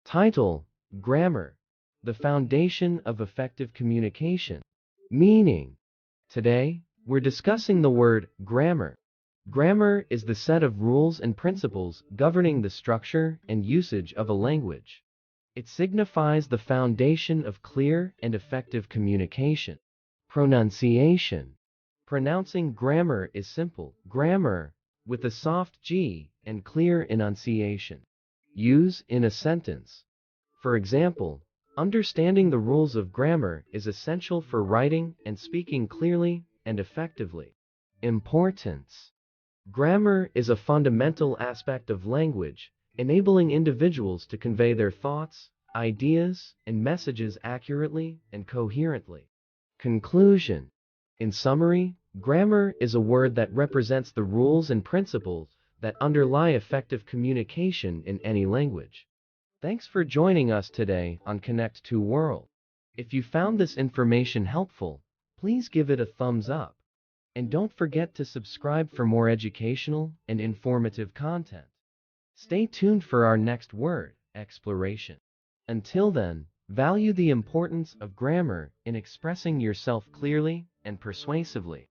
Title: Grammar, the foundation of effective communication. Meaning: today, we're discussing the word grammar. Grammar is the set of rules and principles governing the structure and usage of a language. It signifies the foundation of clear and effective communication. Pronunciation. Pronouncing grammar is simple, grammar, with a soft G and clear enunciation. Use in a sentence. For example, understanding the rules of grammar is essential for writing and speaking clearly and effectively. Importance. Grammar is a fundamental aspect of language, enabling individuals to convey their thoughts, ideas, and messages accurately and coherently. Conclusion. In summary, grammar is a word that represents the rules and principles that underlie effective communication in any language. Thanks for joining us today on Connect to World. If you found this information helpful, please give it a thumbs up. And don't forget to subscribe for more educational and informative content. Stay tuned for our next word exploration. Until then, value the importance of grammar in expressing yourself clearly and persuasively.